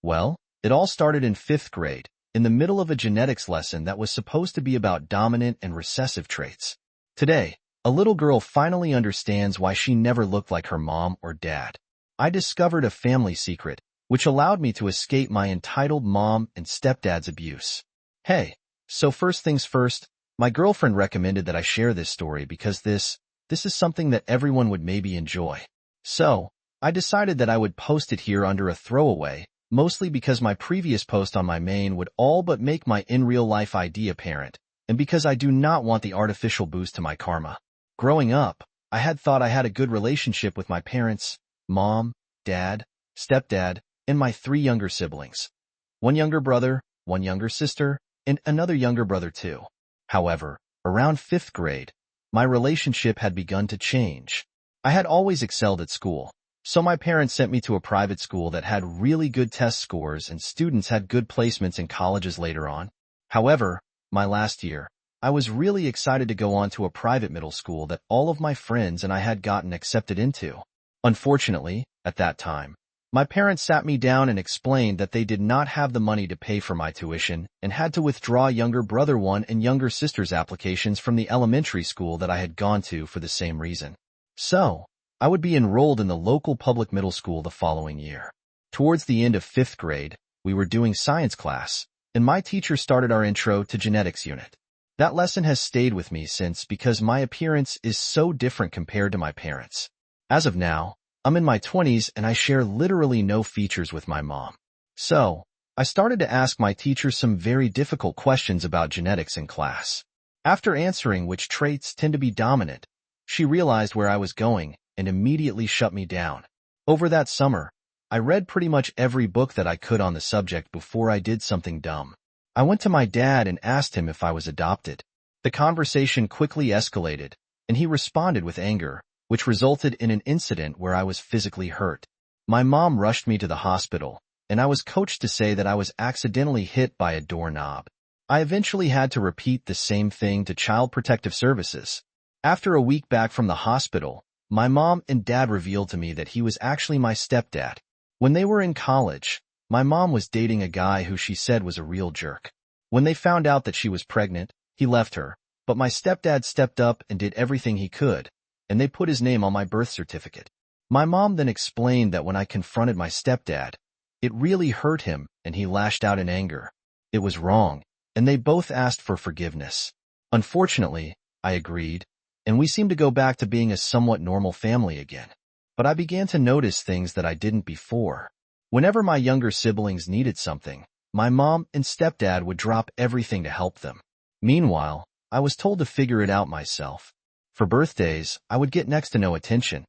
Well, it all started in fifth grade, in the middle of a genetics lesson that was supposed to be about dominant and recessive traits. Today, a little girl finally understands why she never looked like her mom or dad. I discovered a family secret, which allowed me to escape my entitled mom and stepdad's abuse. Hey, so first things first, my girlfriend recommended that I share this story because this is something that everyone would maybe enjoy. So, I decided that I would post it here under a throwaway, mostly because my previous post on my main would all but make my in-real-life ID apparent, and because I do not want the artificial boost to my karma. Growing up, I had thought I had a good relationship with my parents, mom, dad, stepdad, and my 3 younger siblings. One younger brother, one younger sister, and another younger brother too. However, around 5th grade, my relationship had begun to change. I had always excelled at school, so my parents sent me to a private school that had really good test scores and students had good placements in colleges later on. However, my last year, I was really excited to go on to a private middle school that all of my friends and I had gotten accepted into. Unfortunately, at that time, my parents sat me down and explained that they did not have the money to pay for my tuition and had to withdraw younger brother 1 and younger sister's applications from the elementary school that I had gone to for the same reason. So, I would be enrolled in the local public middle school the following year. Towards the end of 5th grade, we were doing science class, and my teacher started our intro to genetics unit. That lesson has stayed with me since because my appearance is so different compared to my parents. As of now, I'm in my 20s and I share literally no features with my mom. So, I started to ask my teacher some very difficult questions about genetics in class. After answering which traits tend to be dominant, she realized where I was going and immediately shut me down. Over that summer, I read pretty much every book that I could on the subject before I did something dumb. I went to my dad and asked him if I was adopted. The conversation quickly escalated, and he responded with anger, which resulted in an incident where I was physically hurt. My mom rushed me to the hospital, and I was coached to say that I was accidentally hit by a doorknob. I eventually had to repeat the same thing to Child Protective Services. After a week back from the hospital, my mom and dad revealed to me that he was actually my stepdad. When they were in college, my mom was dating a guy who she said was a real jerk. When they found out that she was pregnant, he left her, but my stepdad stepped up and did everything he could, and they put his name on my birth certificate. My mom then explained that when I confronted my stepdad, it really hurt him and he lashed out in anger. It was wrong, and they both asked for forgiveness. Unfortunately, I agreed, and we seemed to go back to being a somewhat normal family again. But I began to notice things that I didn't before. Whenever my younger siblings needed something, my mom and stepdad would drop everything to help them. Meanwhile, I was told to figure it out myself. For birthdays, I would get next to no attention.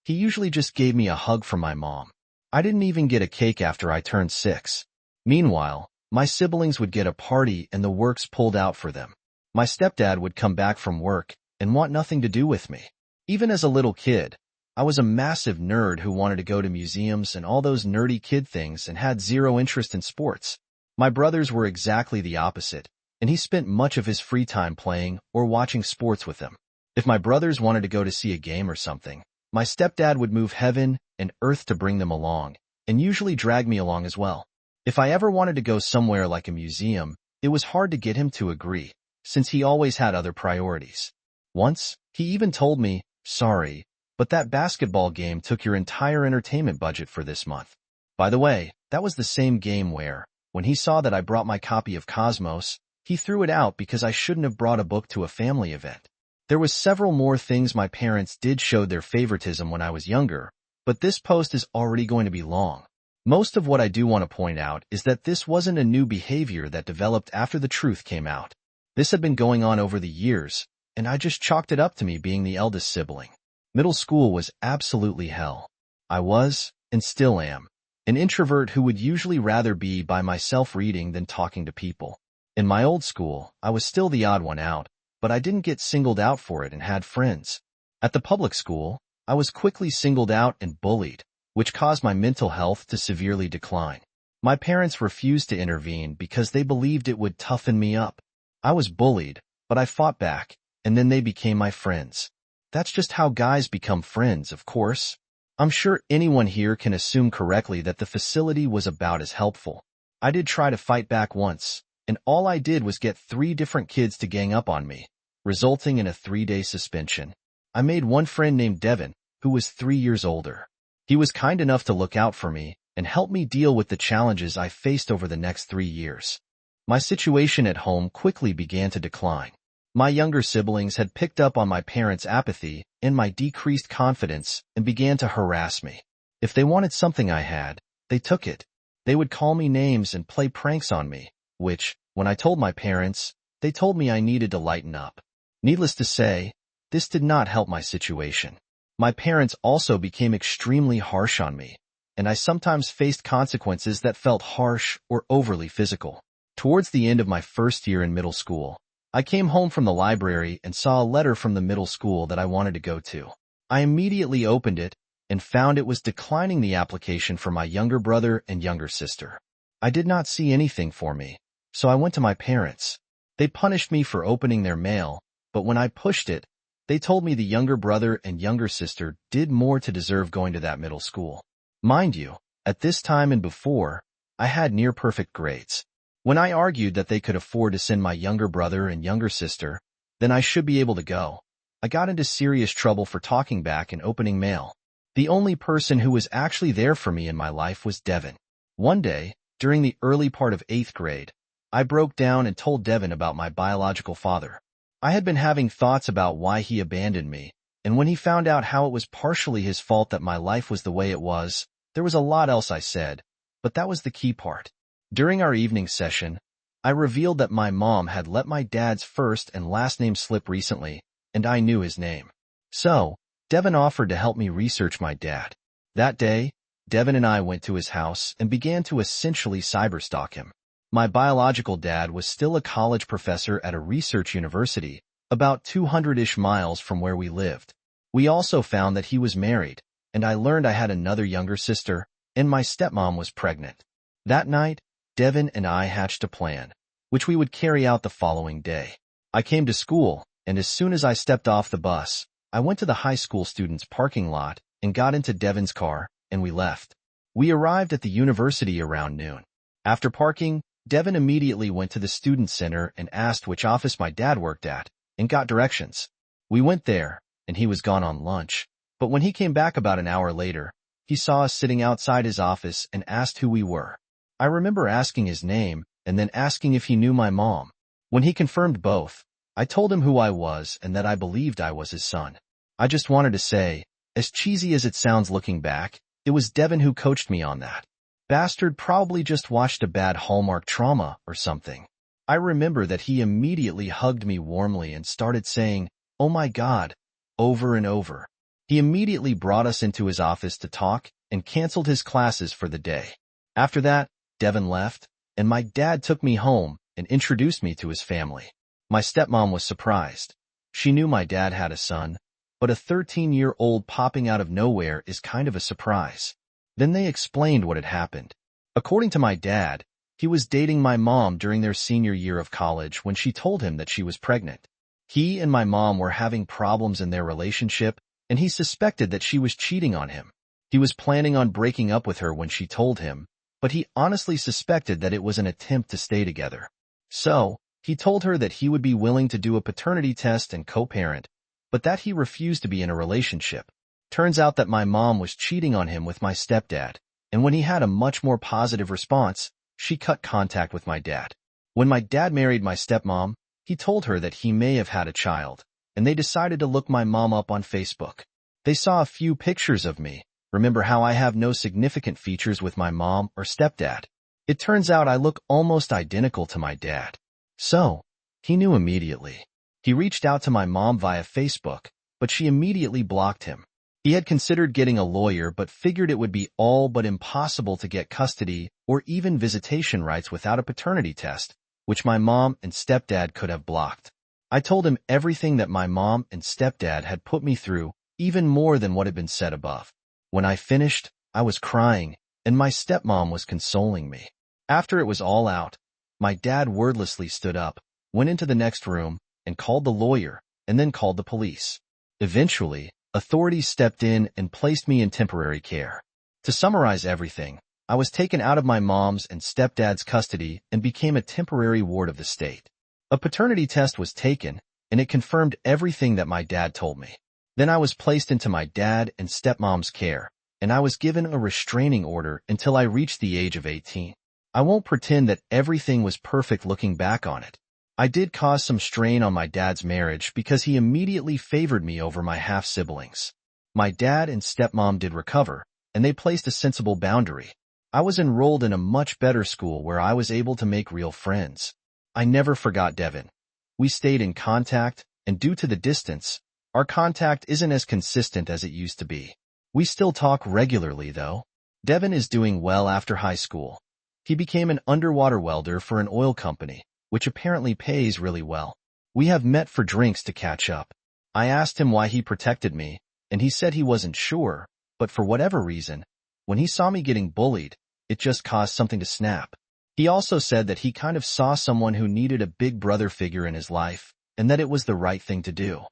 He usually just gave me a hug from my mom. I didn't even get a cake after I turned 6. Meanwhile, my siblings would get a party and the works pulled out for them. My stepdad would come back from work and want nothing to do with me. Even as a little kid, I was a massive nerd who wanted to go to museums and all those nerdy kid things and had zero interest in sports. My brothers were exactly the opposite, and he spent much of his free time playing or watching sports with them. If my brothers wanted to go to see a game or something, my stepdad would move heaven and earth to bring them along, and usually drag me along as well. If I ever wanted to go somewhere like a museum, it was hard to get him to agree, since he always had other priorities. Once, he even told me, "Sorry, but that basketball game took your entire entertainment budget for this month." By the way, that was the same game where, when he saw that I brought my copy of Cosmos, he threw it out because I shouldn't have brought a book to a family event. There was several more things my parents did show their favoritism when I was younger, but this post is already going to be long. Most of what I do want to point out is that this wasn't a new behavior that developed after the truth came out. This had been going on over the years, and I just chalked it up to me being the eldest sibling. Middle school was absolutely hell. I was, and still am, an introvert who would usually rather be by myself reading than talking to people. In my old school, I was still the odd one out, but I didn't get singled out for it and had friends. At the public school, I was quickly singled out and bullied, which caused my mental health to severely decline. My parents refused to intervene because they believed it would toughen me up. I was bullied, but I fought back, and then they became my friends. That's just how guys become friends, of course. I'm sure anyone here can assume correctly that the facility was about as helpful. I did try to fight back once, and all I did was get 3 different kids to gang up on me, resulting in a 3-day suspension. I made one friend named Devin, who was 3 years older. He was kind enough to look out for me and help me deal with the challenges I faced over the next 3 years. My situation at home quickly began to decline. My younger siblings had picked up on my parents' apathy and my decreased confidence and began to harass me. If they wanted something I had, they took it. They would call me names and play pranks on me, which, when I told my parents, they told me I needed to lighten up. Needless to say, this did not help my situation. My parents also became extremely harsh on me, and I sometimes faced consequences that felt harsh or overly physical. Towards the end of my first year in middle school, I came home from the library and saw a letter from the middle school that I wanted to go to. I immediately opened it and found it was declining the application for my younger brother and younger sister. I did not see anything for me, so I went to my parents. They punished me for opening their mail, but when I pushed it, they told me the younger brother and younger sister did more to deserve going to that middle school. Mind you, at this time and before, I had near-perfect grades. When I argued that they could afford to send my younger brother and younger sister, then I should be able to go. I got into serious trouble for talking back and opening mail. The only person who was actually there for me in my life was Devin. One day, during the early part of 8th grade, I broke down and told Devin about my biological father. I had been having thoughts about why he abandoned me, and when he found out how it was partially his fault that my life was the way it was, there was a lot else I said, but that was the key part. During our evening session, I revealed that my mom had let my dad's first and last name slip recently, and I knew his name. So, Devin offered to help me research my dad. That day, Devin and I went to his house and began to essentially cyberstalk him. My biological dad was still a college professor at a research university, about 200-ish miles from where we lived. We also found that he was married, and I learned I had another younger sister, and my stepmom was pregnant. That night, Devin and I hatched a plan, which we would carry out the following day. I came to school, and as soon as I stepped off the bus, I went to the high school students' parking lot and got into Devin's car, and we left. We arrived at the university around noon. After parking, Devin immediately went to the student center and asked which office my dad worked at, and got directions. We went there, and he was gone on lunch. But when he came back about an hour later, he saw us sitting outside his office and asked who we were. I remember asking his name and then asking if he knew my mom. When he confirmed both, I told him who I was and that I believed I was his son. I just wanted to say, as cheesy as it sounds looking back, it was Devin who coached me on that. Bastard probably just watched a bad Hallmark drama or something. I remember that he immediately hugged me warmly and started saying, "Oh my God," over and over. He immediately brought us into his office to talk and canceled his classes for the day. After that, Devin left, and my dad took me home and introduced me to his family. My stepmom was surprised. She knew my dad had a son, but a 13-year-old popping out of nowhere is kind of a surprise. Then they explained what had happened. According to my dad, he was dating my mom during their senior year of college when she told him that she was pregnant. He and my mom were having problems in their relationship, and he suspected that she was cheating on him. He was planning on breaking up with her when she told him, but he honestly suspected that it was an attempt to stay together. So, he told her that he would be willing to do a paternity test and co-parent, but that he refused to be in a relationship. Turns out that my mom was cheating on him with my stepdad, and when he had a much more positive response, she cut contact with my dad. When my dad married my stepmom, he told her that he may have had a child, and they decided to look my mom up on Facebook. They saw a few pictures of me. Remember how I have no significant features with my mom or stepdad? It turns out I look almost identical to my dad. So, he knew immediately. He reached out to my mom via Facebook, but she immediately blocked him. He had considered getting a lawyer but figured it would be all but impossible to get custody or even visitation rights without a paternity test, which my mom and stepdad could have blocked. I told him everything that my mom and stepdad had put me through, even more than what had been said above. When I finished, I was crying, and my stepmom was consoling me. After it was all out, my dad wordlessly stood up, went into the next room, and called the lawyer, and then called the police. Eventually, Authorities stepped in and placed me in temporary care. To summarize everything, I was taken out of my mom's and stepdad's custody and became a temporary ward of the state. A paternity test was taken, and it confirmed everything that my dad told me. Then I was placed into my dad and stepmom's care, and I was given a restraining order until I reached the age of 18. I won't pretend that everything was perfect looking back on it. I did cause some strain on my dad's marriage because he immediately favored me over my half-siblings. My dad and stepmom did recover, and they placed a sensible boundary. I was enrolled in a much better school where I was able to make real friends. I never forgot Devin. We stayed in contact, and due to the distance, our contact isn't as consistent as it used to be. We still talk regularly, though. Devin is doing well after high school. He became an underwater welder for an oil company, which apparently pays really well. We have met for drinks to catch up. I asked him why he protected me, and he said he wasn't sure, but for whatever reason, when he saw me getting bullied, it just caused something to snap. He also said that he kind of saw someone who needed a big brother figure in his life, and that it was the right thing to do.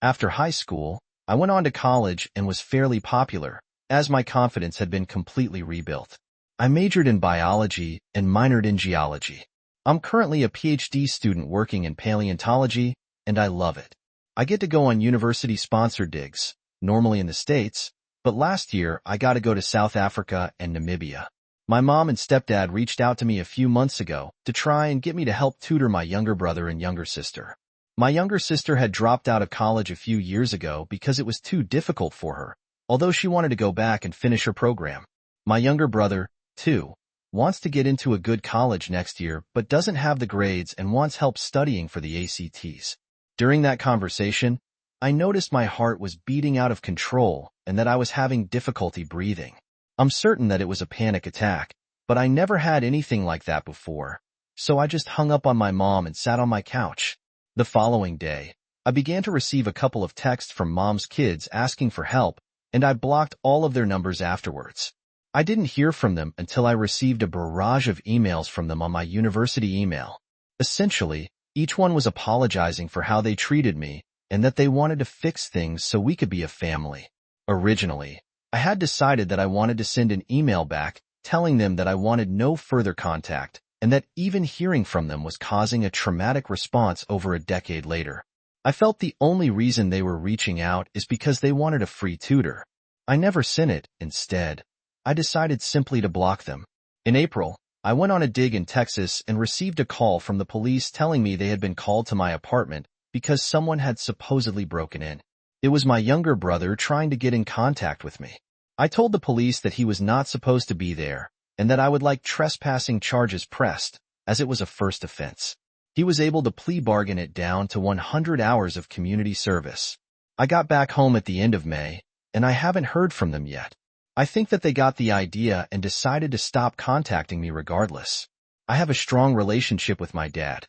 After high school, I went on to college and was fairly popular, as my confidence had been completely rebuilt. I majored in biology and minored in geology. I'm currently a PhD student working in paleontology, and I love it. I get to go on university-sponsored digs, normally in the States, but last year I got to go to South Africa and Namibia. My mom and stepdad reached out to me a few months ago to try and get me to help tutor my younger brother and younger sister. My younger sister had dropped out of college a few years ago because it was too difficult for her, although she wanted to go back and finish her program. My younger brother, too, wants to get into a good college next year but doesn't have the grades and wants help studying for the ACTs. During that conversation, I noticed my heart was beating out of control and that I was having difficulty breathing. I'm certain that it was a panic attack, but I never had anything like that before, so I just hung up on my mom and sat on my couch. The following day, I began to receive a couple of texts from mom's kids asking for help, and I blocked all of their numbers afterwards. I didn't hear from them until I received a barrage of emails from them on my university email. Essentially, each one was apologizing for how they treated me and that they wanted to fix things so we could be a family. Originally, I had decided that I wanted to send an email back telling them that I wanted no further contact and that even hearing from them was causing a traumatic response over a decade later. I felt the only reason they were reaching out is because they wanted a free tutor. I never sent it. Instead, I decided simply to block them. In April, I went on a dig in Texas and received a call from the police telling me they had been called to my apartment because someone had supposedly broken in. It was my younger brother trying to get in contact with me. I told the police that he was not supposed to be there and that I would like trespassing charges pressed, as it was a first offense. He was able to plea bargain it down to 100 hours of community service. I got back home at the end of May, and I haven't heard from them yet. I think that they got the idea and decided to stop contacting me regardless. I have a strong relationship with my dad.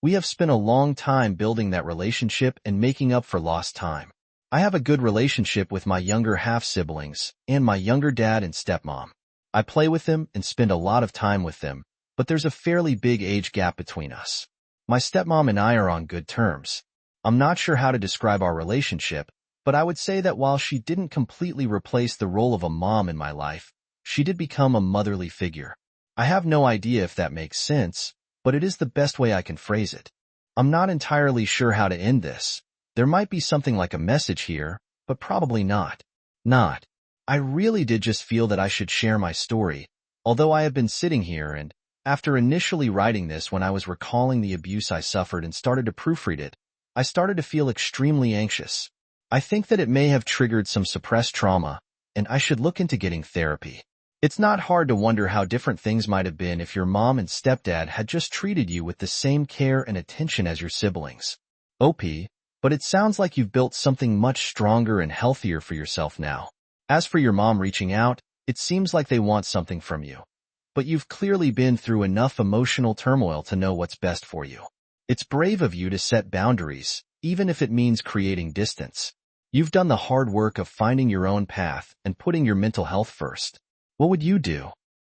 We have spent a long time building that relationship and making up for lost time. I have a good relationship with my younger half-siblings and my younger dad and stepmom. I play with them and spend a lot of time with them, but there's a fairly big age gap between us. My stepmom and I are on good terms. I'm not sure how to describe our relationship, but I would say that while she didn't completely replace the role of a mom in my life, she did become a motherly figure. I have no idea if that makes sense, but it is the best way I can phrase it. I'm not entirely sure how to end this. There might be something like a message here, but probably not. I really did just feel that I should share my story, although I have been sitting here and, after initially writing this when I was recalling the abuse I suffered and started to proofread it, I started to feel extremely anxious. I think that it may have triggered some suppressed trauma, and I should look into getting therapy. It's not hard to wonder how different things might have been if your mom and stepdad had just treated you with the same care and attention as your siblings. OP, but it sounds like you've built something much stronger and healthier for yourself now. As for your mom reaching out, it seems like they want something from you. But you've clearly been through enough emotional turmoil to know what's best for you. It's brave of you to set boundaries, even if it means creating distance. You've done the hard work of finding your own path and putting your mental health first. What would you do?